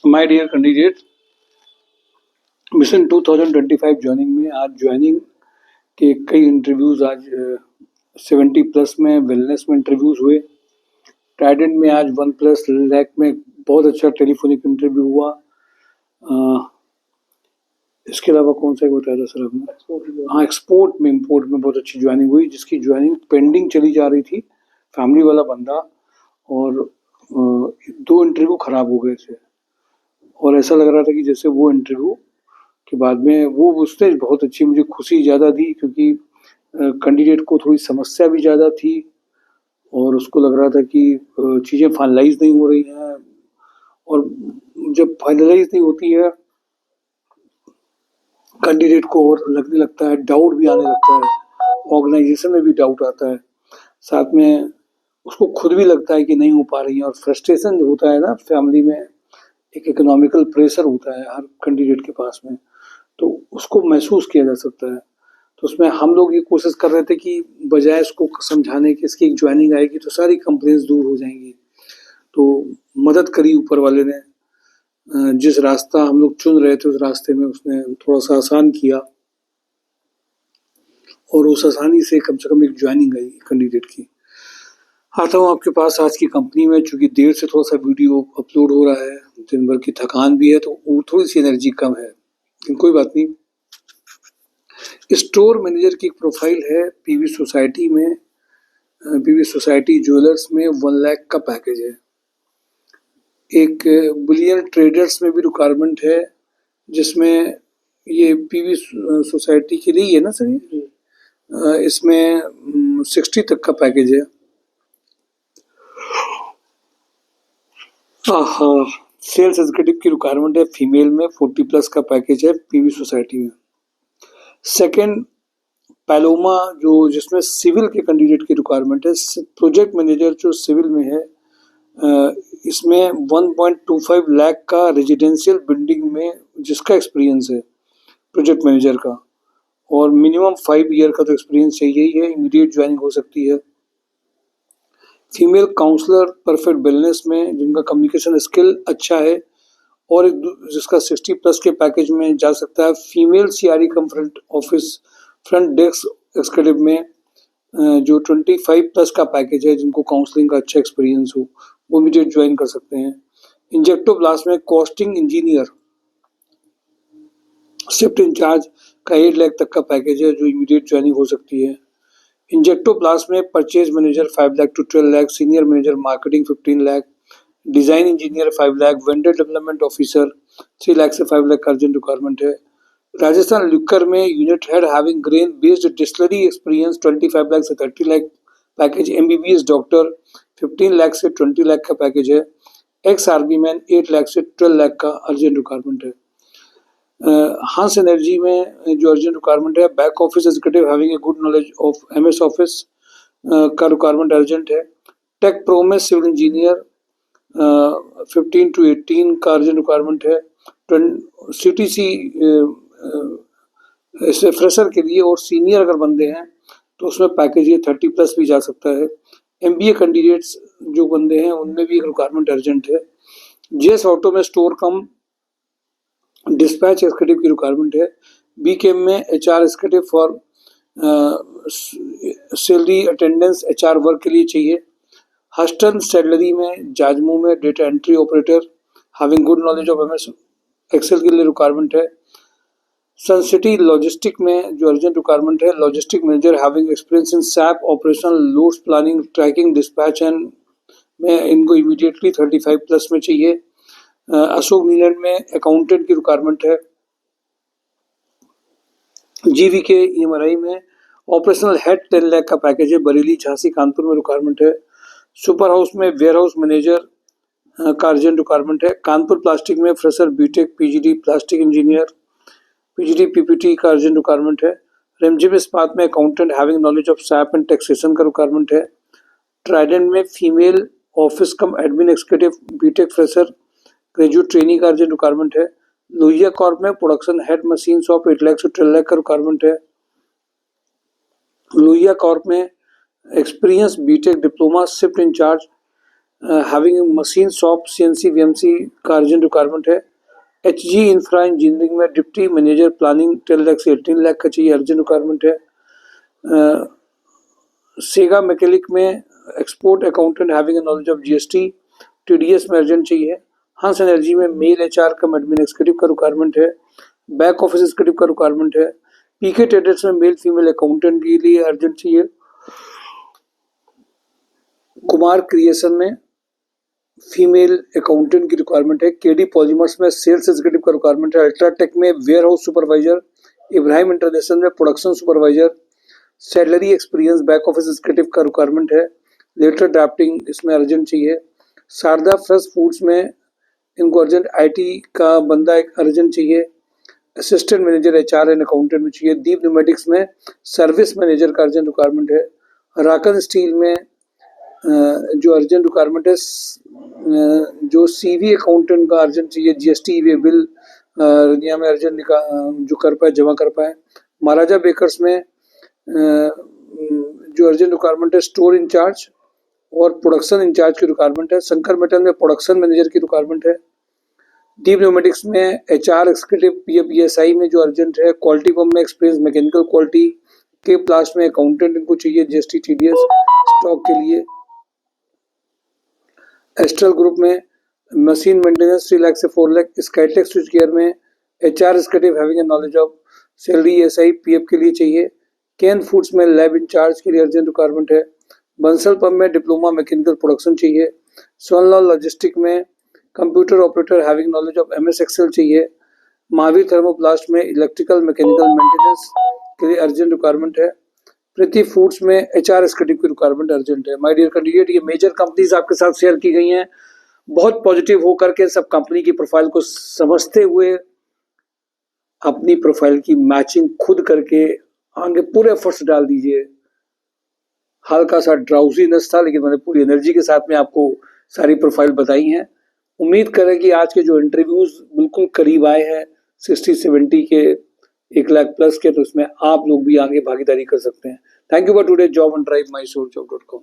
My dear candidate, mission 2025 joining में आज joining के कई इंटरव्यूज आज 70 प्लस में वेलनेस में इंटरव्यूज हुए। ट्राइडेंट में आज 1+ लैक में बहुत अच्छा टेलीफोनिक इंटरव्यू हुआ। इसके अलावा कौन सा बताया था सर आपने? हाँ, एक्सपोर्ट में इंपोर्ट में बहुत अच्छी ज्वाइनिंग हुई, जिसकी ज्वाइनिंग पेंडिंग चली जा रही थी। फैमिली वाला बंदा और 2 इंटरव्यू खराब हो गए थे और ऐसा लग रहा था कि जैसे वो इंटरव्यू के बाद में वो उसने बहुत अच्छी मुझे खुशी ज़्यादा दी, क्योंकि कैंडिडेट को थोड़ी समस्या भी ज़्यादा थी और उसको लग रहा था कि चीज़ें फाइनलाइज नहीं हो रही हैं, और जब फाइनलाइज नहीं होती है कैंडिडेट को और लगने लगता है, डाउट भी आने लगता है, ऑर्गेनाइजेशन में भी डाउट आता है, साथ में उसको खुद भी लगता है कि नहीं हो पा रही है, और फ्रस्ट्रेशन जो होता है ना फैमिली में, एक इकोनॉमिकल प्रेशर होता है हर कैंडिडेट के पास में, तो उसको महसूस किया जा सकता है। तो उसमें हम लोग ये कोशिश कर रहे थे कि बजाय इसको समझाने कि इसकी एक ज्वाइनिंग आएगी तो सारी कंप्लेंट्स दूर हो जाएंगी, तो मदद करी ऊपर वाले ने। जिस रास्ता हम लोग चुन रहे थे उस रास्ते में उसने थोड़ा सा आसान किया और उस आसानी से कम एक ज्वाइनिंग आई कैंडिडेट की। आता हूँ आपके पास आज की कंपनी में, चूँकि देर से थोड़ा सा वीडियो अपलोड हो रहा है, दिन भर की थकान भी है तो थोड़ी सी एनर्जी कम है, लेकिन कोई बात नहीं। स्टोर मैनेजर की एक प्रोफाइल है पीवी सोसाइटी में, पीवी सोसाइटी ज्वेलर्स में 1 लाख का पैकेज है। एक बुलियन ट्रेडर्स में भी रिक्वायरमेंट है, जिसमें ये पीवी सोसाइटी के लिए है ना सर, इसमें 60 तक का पैकेज है। सेल्स एग्जीक्यूटिव की रिक्वायरमेंट है फीमेल में, 40+ का पैकेज है पीवी सोसाइटी में। सेकंड पैलोमा जो जिसमें सिविल के कैंडिडेट की रिक्वायरमेंट है, प्रोजेक्ट मैनेजर जो सिविल में है, इसमें 1.25 लाख का रेजिडेंशियल बिल्डिंग में जिसका एक्सपीरियंस है प्रोजेक्ट मैनेजर का, और मिनिमम 5 ईयर का तो एक्सपीरियंस चाहिए ही है, इमीडिएट ज्वाइनिंग हो सकती है। फीमेल काउंसलर परफेक्ट बिजनेस में जिनका कम्युनिकेशन स्किल अच्छा है और एक जिसका 60+ के पैकेज में जा सकता है। Female CRE cum front office front desk executive में जो 25+ का पैकेज है, जिनको काउंसलिंग का अच्छा एक्सपीरियंस हो वो इमीडिएट ज्वाइन कर सकते हैं। इंजेक्टिव ब्लास्ट में कॉस्टिंग इंजीनियर शिफ्ट इंचार्ज का 8 लाख तक का पैकेज है, जो इमीडिएट ज्वाइनिंग हो सकती है। इंजेक्टो प्लास में purchase manager 5 lakh to 12 lakh, senior manager marketing 15 lakh, design engineer 5 lakh, vendor development officer 3 lakh से 5 लाख का अर्जेंट रिक्वायरमेंट है। राजस्थान लिकर में unit head having grain based distillery experience 25 lakh से 30 lakh package. MBBS doctor 15 lakh से 20 लाख का पैकेज है। एक्स आर्मी मैन 8 लाख से 12 लाख का अर्जेंट रिक्वायरमेंट है। हांस एनर्जी में जो अर्जेंट रिक्वायरमेंट है, back office executive having a good knowledge of MS office का रिक्वायरमेंट अर्जेंट है। टेक प्रो में सिविल इंजीनियर 15 to 18 का अर्जेंट रिक्वायरमेंट है। सीटीसी ऐसे फ्रेशर के लिए, और सीनियर अगर बंदे हैं तो उसमें पैकेज ये 30+ भी जा सकता है। एमबीए कैंडिडेट्स जो बंदे हैं उनमें भी एक रिक्वायरमेंट अर्जेंट है। जेएस ऑटो में स्टोर कम डिस्पैच एग्जीक्यूटिव की रिक्वायरमेंट है। बीकेएम में HR executive for salary attendance HR work के लिए चाहिए। हस्टन सैलरी में जाजमू में data entry operator having good knowledge of MS Excel के लिए रिक्वायरमेंट है। सन सिटी लॉजिस्टिक में जो अर्जेंट रिक्वायरमेंट है, logistic manager having experience in SAP operational loads planning tracking dispatch and में इनको इमीडिएटली 35+ में चाहिए। अशोक नीलैंड में अकाउंटेंट की रिक्वायरमेंट है। जीवीके ईएमआरआई में ऑपरेशनल हेड 10 लाख का पैकेज है। बरेली झांसी कानपुर में रिक्वायरमेंट है। सुपर हाउस में वेयर हाउस मैनेजर का अर्जेंट रिक्वायरमेंट है। कानपुर प्लास्टिक में fresher BTech PGD plastic engineer PGD PPT का अर्जेंट रिक्वायरमेंट है। रेमजिम इस्पात में accountant having knowledge of SAP and taxation का रिक्वायरमेंट है। ट्राइडेंट में female office cum admin executive BTech fresher graduate training का अर्जेंट रिक्वायरमेंट है। लोहिया कॉर्प में production head machine shop 8 lakh से 12 लाख का रिक्वायरमेंट है। लोहिया कॉर्प में experience B Tech diploma shift incharge having machine shop CNC VMC का अर्जेंट रिक्वायरमेंट है। HG इंफ्रा इंजीनियरिंग में डिप्टी मैनेजर प्लानिंग 10 लाख से 18 लाख का चाहिए, अर्जेंट रिक्वायरमेंट है। सेगा मैकेनिक में export accountant having a knowledge of GST TDS में अर्जेंट चाहिए। हंस एनर्जी में male HR cum admin executive का रिक्वायरमेंट है। बैक ऑफिस एक्सिक्यूटिव का रिक्वायरमेंट है। PK ट्रेडर्स में मेल फीमेल अकाउंटेंट के लिए अर्जेंट चाहिए। कुमार क्रिएशन में फीमेल अकाउंटेंट की रिक्वायरमेंट है। KD पॉलीमर्स में सेल्स एग्जीक्यूटिव का रिक्वायरमेंट है। अल्ट्राटेक में warehouse supervisor. Ibrahim international में production supervisor. Salary experience back office executive का रिक्वायरमेंट है। लेटर ड्राफ्टिंग इसमें अर्जेंट चाहिए। शारदा फ्रेश फूड्स में इनको अर्जेंट IT का बंदा एक अर्जेंट चाहिए। Assistant manager HR and accountant में चाहिए। दीप न्यूमेटिक्स में सर्विस मैनेजर का अर्जेंट रिक्वायरमेंट है। राकन स्टील में जो अर्जेंट रिक्वायरमेंट है, जो CV अकाउंटेंट का अर्जेंट चाहिए। GST वे बिल दुनिया में अर्जेंट जो कर पाए जमा कर पाए। महाराजा बेकर्स में जो अर्जेंट रिक्वायरमेंट है स्टोर इंचार्ज और प्रोडक्शन इंचार्ज की रिक्वायरमेंट है। शंकर मेटल में प्रोडक्शन मैनेजर की रिक्वायरमेंट है। दीप न्यूमेटिक्स में HR एक्सिक्यूटिव PSI में जो अर्जेंट है। क्वालिटी पंप में एक्सपीरियंस मैकेनिकल क्वालिटी के प्लास्ट में अकाउंटेंट इनको चाहिए GST TDS स्टॉक के लिए। एस्ट्रल ग्रुप में मशीन मेंटेनेंस 3 लाख से 4 लाख। स्काईटेक स्विच गियर में HR executive having a knowledge of salary SI PF के लिए चाहिए। कैन फूड्स में लैब इंचार्ज के लिए अर्जेंट रिक्वायरमेंट है। बंसल पंप में डिप्लोमा मैकेनिकल प्रोडक्शन चाहिए। सोनलाल लॉजिस्टिक में computer operator having knowledge of MS Excel चाहिए। महावीर थर्मोप्लास्ट में इलेक्ट्रिकल मैकेनिकल मेंटेनेंस के लिए अर्जेंट रिक्वायरमेंट है। प्रीति फूड्स में HR एक्सिक्यूटिव की रिक्वायरमेंट अर्जेंट है। माय डियर कैंडिडेट, ये मेजर कंपनीज आपके साथ शेयर की गई हैं। बहुत पॉजिटिव होकर के सब कंपनी की प्रोफाइल को समझते हुए अपनी प्रोफाइल की मैचिंग खुद करके आगे पूरे एफर्ट्स डाल दीजिए। हल्का सा ड्राउजीनेस था, लेकिन मैंने पूरी एनर्जी के साथ में आपको सारी प्रोफाइल बताई हैं। उम्मीद करें कि आज के जो इंटरव्यूज बिल्कुल करीब आए हैं 60-70 के 1 लाख प्लस के, तो उसमें आप लोग भी आगे भागीदारी कर सकते हैं। Thank you for today job and drive myshorejob.com।